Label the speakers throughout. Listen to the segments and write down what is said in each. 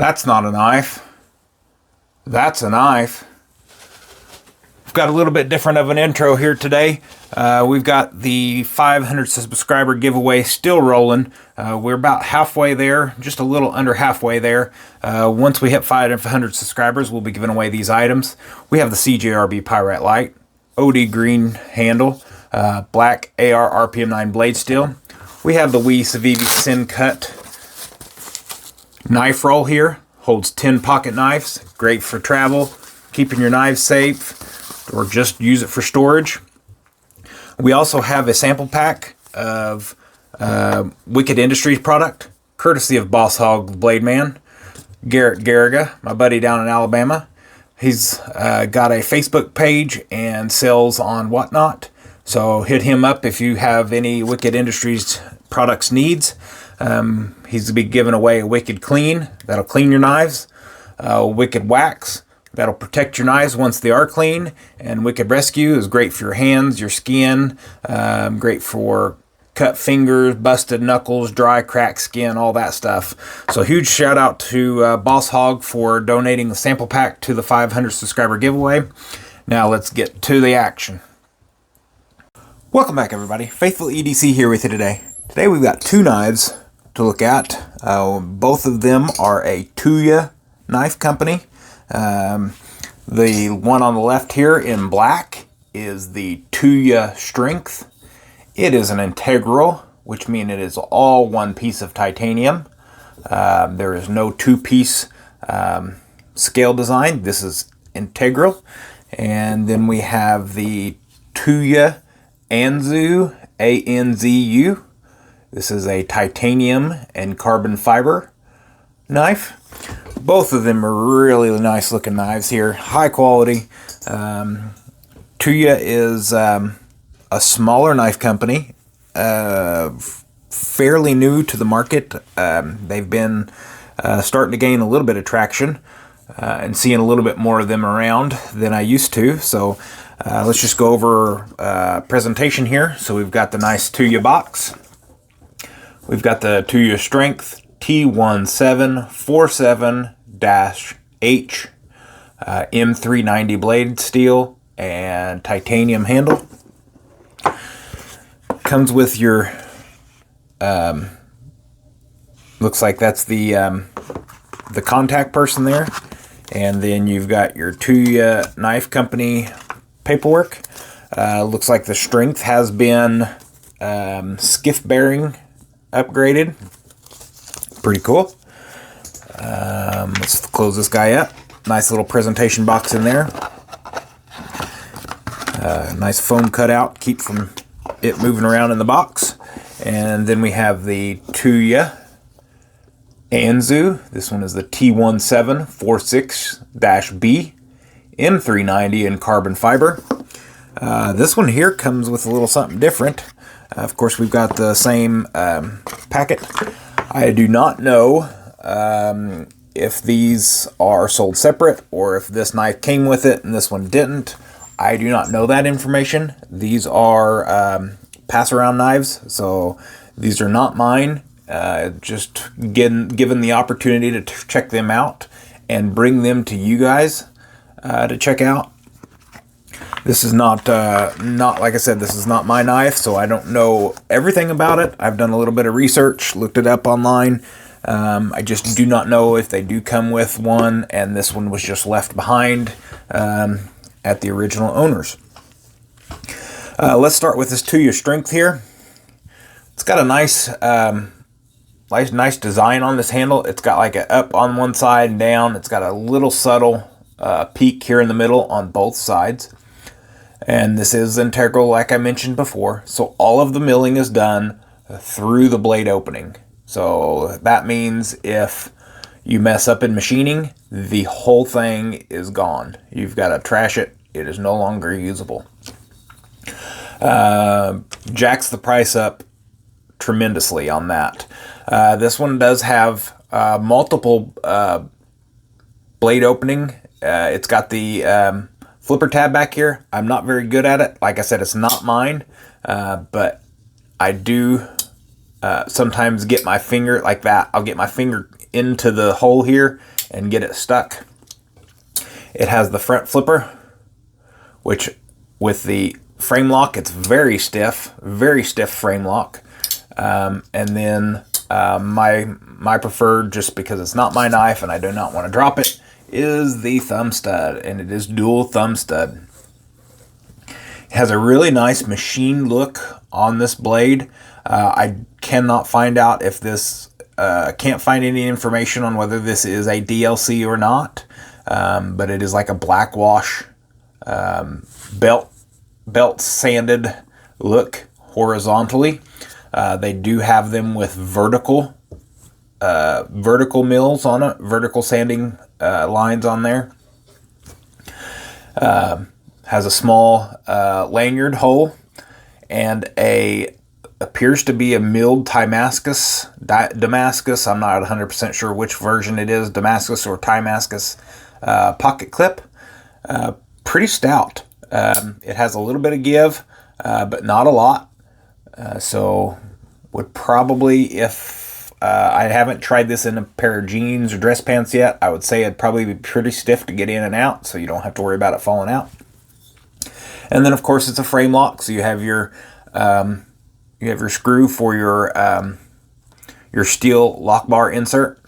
Speaker 1: That's not a knife. That's a knife. We've got a little bit different of an intro here today. We've got the 500 subscriber giveaway still rolling. We're about halfway there, just a little under halfway there. Once we hit 500 subscribers, we'll be giving away these items. We have the CJRB Pyrite Light, OD green handle, black AR RPM 9 blade steel. We have the Wee Civivi Sin Cut knife roll here. Holds 10 pocket knives. Great for travel, keeping your knives safe, or just use it for storage. We also have a sample pack of Wicked Industries product, courtesy of Boss Hog Blade Man, Garrett Garriga, my buddy down in Alabama. He's got a Facebook page and sells on Whatnot. So hit him up if you have any Wicked Industries products needs. He's going to be giving away a Wicked Clean, that'll clean your knives, Wicked Wax, that'll protect your knives once they are clean, and Wicked Rescue is great for your hands, your skin, great for cut fingers, busted knuckles, dry, cracked skin, all that stuff. So huge shout out to Boss Hog for donating the sample pack to the 500 subscriber giveaway. Now let's get to the action. Welcome back, everybody. Faithful EDC here with you today. Today we've got two knives to look at. Both of them are a Tuya knife company. The one on the left here in black is the Tuya Strength. It is an integral, which means it is all one piece of titanium. There is no two-piece scale design. This is integral. And then we have the Tuya Anzu, A-N-Z-U. This is a titanium and carbon fiber knife. Both of them are really nice looking knives here, high quality. Tuya is a smaller knife company, fairly new to the market. They've been starting to gain a little bit of traction and seeing a little bit more of them around than I used to. So let's just go over presentation here. So we've got the nice Tuya box. We've got the Tuya Strength T1747-H M390 blade steel and titanium handle. Comes with your looks like that's the contact person there, and then you've got your Tuya Knife Company paperwork. Looks like the strength has been skiff bearing upgraded. Pretty cool. Let's close this guy up. Nice little presentation box in there. Nice foam cutout, keep from it moving around in the box. And then we have the Tuya Anzu. This one is the T1746-B M390 in carbon fiber. This one here comes with a little something different. Of course, we've got the same packet. I do not know if these are sold separate or if this knife came with it and this one didn't. I do not know that information. These are pass-around knives, so these are not mine. Just given the opportunity to check them out and bring them to you guys to check out. This is not like I said, this is not my knife, so I don't know everything about it. I've done a little bit of research, looked it up online. I just do not know if they do come with one, and this one was just left behind at the original owners. Let's start with this Tuya Strength here. It's got a nice design on this handle. It's got like an up on one side and down. It's got a little subtle peak here in the middle on both sides. And this is integral, like I mentioned before. So all of the milling is done through the blade opening. So that means if you mess up in machining, the whole thing is gone. You've got to trash it. It is no longer usable. Jacks the price up tremendously on that. This one does have multiple blade opening. It's got the flipper tab back here. I'm not very good at it. Like I said, it's not mine, but I do sometimes get my finger like that. I'll get my finger into the hole here and get it stuck. It has the front flipper, which with the frame lock, it's very stiff frame lock. And then my preferred, just because it's not my knife and I do not want to drop it, is the thumb stud, and it is dual thumb stud. It has a really nice machine look on this blade. I cannot find out if this, can't find any information on whether this is a DLC or not, but it is like a black wash belt sanded look horizontally. They do have them with vertical mills on it, vertical sanding lines on there. Has a small lanyard hole and appears to be a milled Damascus. I'm not 100% sure which version it is, Damascus or Damascus pocket clip. Pretty stout. It has a little bit of give, but not a lot. So would probably, if I haven't tried this in a pair of jeans or dress pants yet, I would say it'd probably be pretty stiff to get in and out, so you don't have to worry about it falling out. And then of course it's a frame lock, so you have your screw for your steel lock bar insert.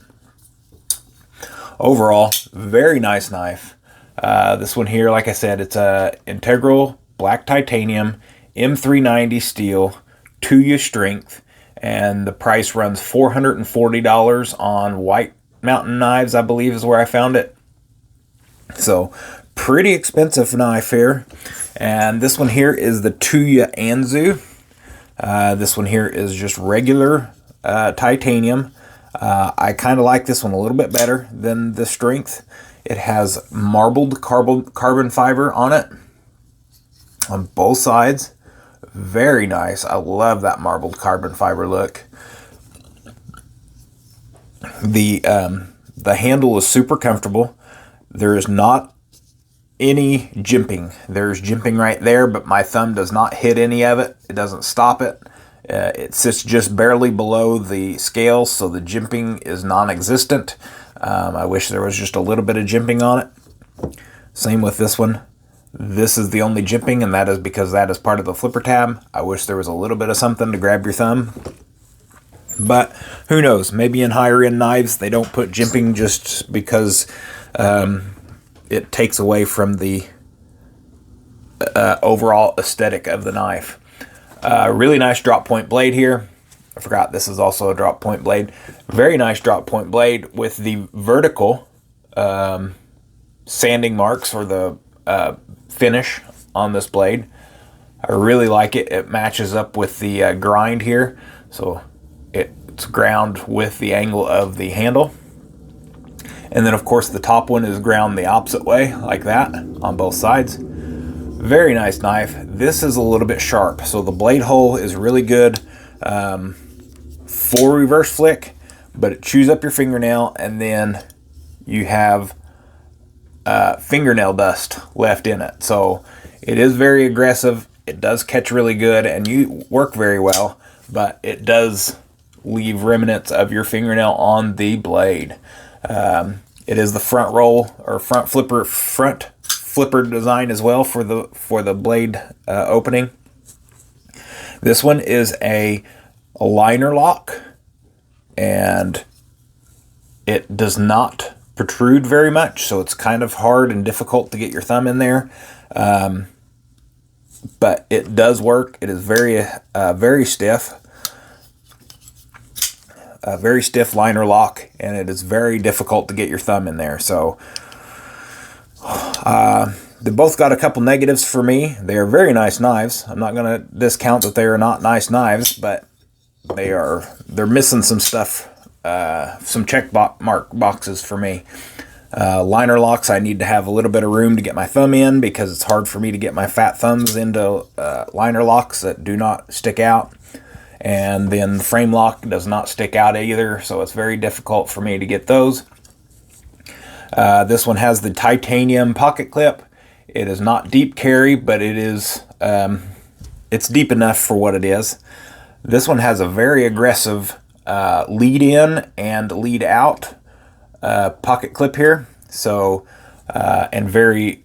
Speaker 1: Overall, very nice knife. This one here, like I said, it's a integral black titanium M390 steel, Tuya strength, and the price runs $440 on White Mountain Knives, I believe is where I found it. So pretty expensive knife here. And this one here is the Tuya Anzu. This one here is just regular titanium. I kind of like this one a little bit better than the strength. It has marbled carbon fiber on it on both sides. Very nice. I love that marbled carbon fiber look. The handle is super comfortable. There is not any jimping. There's jimping right there, but my thumb does not hit any of it. It doesn't stop it. It sits just barely below the scale, so the jimping is non-existent. I wish there was just a little bit of jimping on it. Same with this one. This is the only jimping, and that is because that is part of the flipper tab. I wish there was a little bit of something to grab your thumb. But who knows? Maybe in higher end knives they don't put jimping just because it takes away from the overall aesthetic of the knife. Really nice drop point blade here. I forgot this is also a drop point blade. Very nice drop point blade with the vertical sanding marks, or the finish on this blade. I really like it. It matches up with the grind here, so it's ground with the angle of the handle. And then of course the top one is ground the opposite way, like that, on both sides. Very nice knife. This is a little bit sharp, so the blade hole is really good for reverse flick, but it chews up your fingernail, and then you have fingernail dust left in it. So it is very aggressive. It does catch really good, and you work very well, but it does leave remnants of your fingernail on the blade. It is the front roll or front flipper design as well for the blade opening. This one is a liner lock, and it does not protrude very much, so it's kind of hard and difficult to get your thumb in there. But it does work. It is very stiff. A very stiff liner lock, and it is very difficult to get your thumb in there. So they both got a couple negatives for me. They are very nice knives. I'm not going to discount that they are not nice knives, but they're missing some stuff, some check mark boxes for me. Liner locks, I need to have a little bit of room to get my thumb in, because it's hard for me to get my fat thumbs into liner locks that do not stick out. And then the frame lock does not stick out either, so it's very difficult for me to get those. This one has the titanium pocket clip. It is not deep carry, but it is it's deep enough for what it is. This one has a very aggressive lead in and lead out pocket clip here. So and very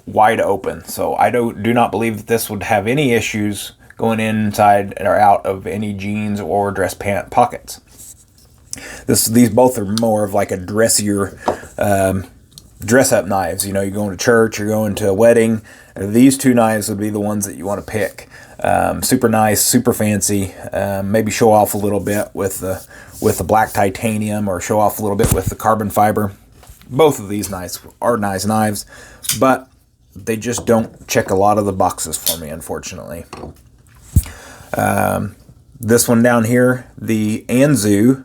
Speaker 1: wide open. So I do not believe that this would have any issues going inside or out of any jeans or dress pant pockets. These both are more of like a dressier dress up knives. You know, you're going to church, you're going to a wedding. These two knives would be the ones that you want to pick. Super nice, super fancy. Maybe show off a little bit with the black titanium, or show off a little bit with the carbon fiber. Both of these knives are nice knives, but they just don't check a lot of the boxes for me, unfortunately. This one down here, the Anzu,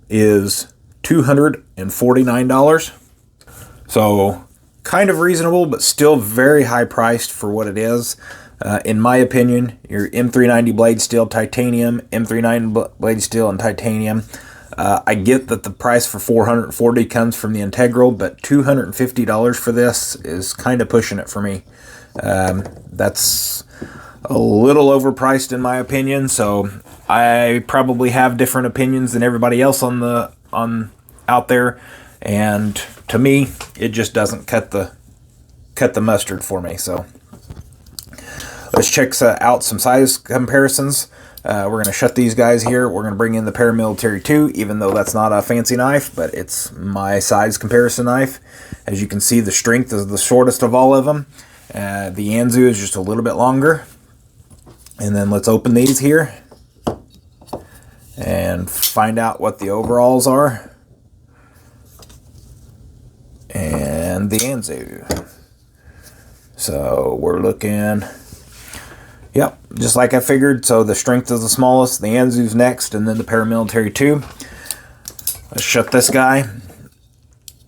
Speaker 1: is $249. So kind of reasonable, but still very high priced for what it is. In my opinion, your M390 blade steel titanium, M390 blade steel and titanium. I get that the price for $440 comes from the integral, but $250 for this is kind of pushing it for me. That's a little overpriced in my opinion, so I probably have different opinions than everybody else out there, and to me it just doesn't cut the mustard for me. So let's check out some size comparisons. We're going to shut these guys here. We're going to bring in the Paramilitary 2, even though that's not a fancy knife, but it's my size comparison knife. As you can see, the strength is the shortest of all of them. The Anzu is just a little bit longer. And then let's open these here and find out what the overalls are. And the Anzu. So we're looking... Yep, just like I figured. So the strength is the smallest, the Anzu's next, and then the Paramilitary 2. Let's shut this guy,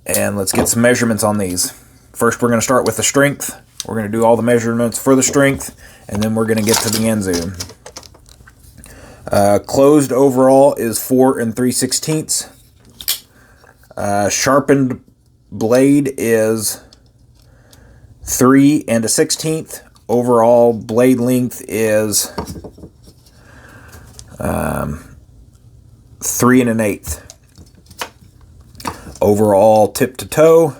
Speaker 1: and let's get some measurements on these. First, we're going to start with the strength. We're going to do all the measurements for the strength, and then we're going to get to the Anzu. Closed overall is 4 3/16. Sharpened blade is 3 1/16. Overall blade length is 3 1/8. Overall tip to toe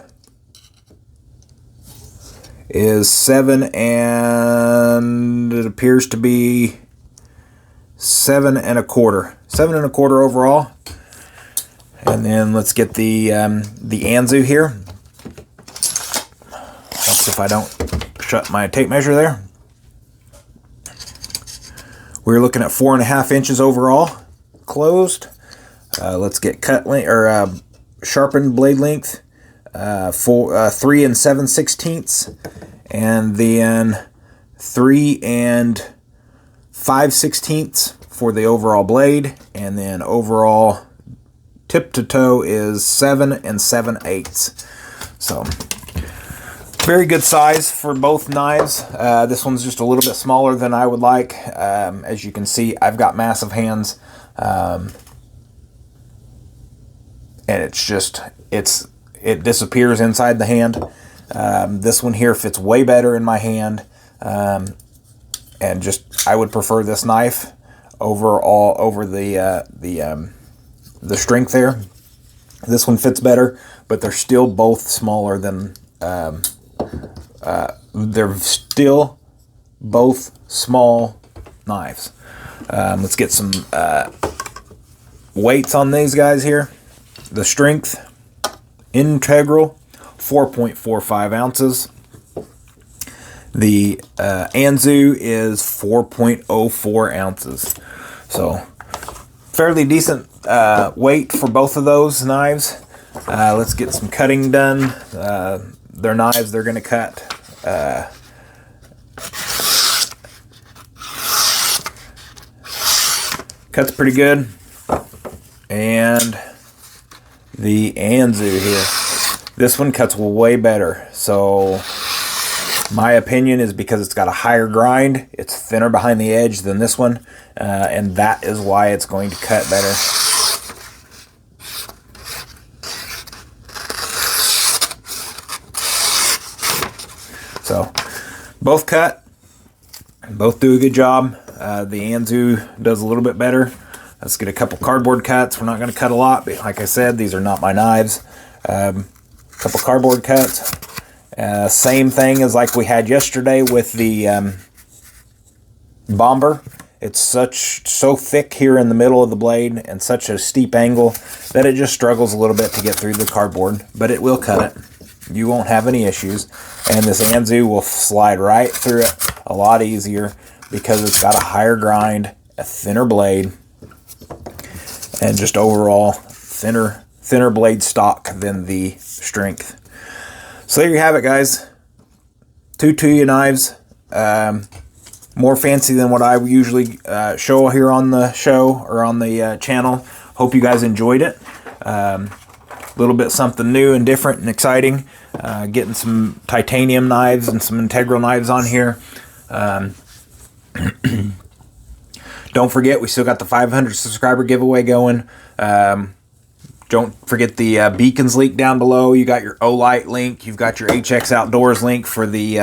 Speaker 1: is 7 and it appears to be 7 1/4. 7 1/4 overall. And then let's get the Anzu here. Helps if I don't shut my tape measure there. We're looking at 4.5 inches overall, closed. Let's get cut length or sharpened blade length, 3 7/16, and then 3 5/16 for the overall blade, and then overall tip to toe is 7 7/8. So very good size for both knives. This one's just a little bit smaller than I would like. As you can see, I've got massive hands, and it disappears inside the hand. This one here fits way better in my hand, and I would prefer this knife over the strength there. This one fits better, but they're still both smaller than. They're still both small knives. Let's get some weights on these guys here. The strength, integral, 4.45 ounces. The Anzu is 4.04 ounces. So fairly decent weight for both of those knives. Let's get some cutting done. They're knives, they're going to cut. Cuts pretty good. And the Anzu here. This one cuts way better. So my opinion is because it's got a higher grind, it's thinner behind the edge than this one, and that is why it's going to cut better. So both cut, both do a good job. The Anzu does a little bit better. Let's get a couple cardboard cuts. We're not going to cut a lot, but like I said, these are not my knives. Couple cardboard cuts. Same thing as like we had yesterday with the bomber. It's so thick here in the middle of the blade and such a steep angle that it just struggles a little bit to get through the cardboard, but it will cut it. You won't have any issues. And this Anzu will slide right through it a lot easier because it's got a higher grind, a thinner blade, and just overall thinner blade stock than the strength. So there you have it, guys. 2 Tuya knives. More fancy than what I usually show here on the show or on the channel. Hope you guys enjoyed it. A little bit something new and different and exciting. Getting some titanium knives and some integral knives on here. Don't forget, we still got the 500 subscriber giveaway going. Don't forget the beacons link down below. You got your O-Light link. You've got your HX Outdoors link for the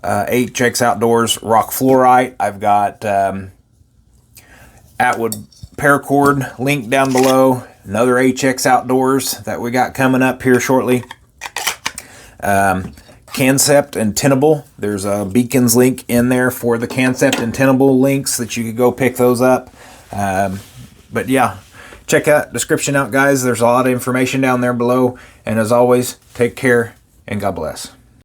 Speaker 1: HX Outdoors Rock Fluorite. I've got Atwood paracord link down below. Another HX Outdoors that we got coming up here shortly. Concept and Tenable. There's a beacons link in there for the Concept and Tenable links that you could go pick those up. But yeah, check that description out, guys. There's a lot of information down there below. And as always, take care and God bless.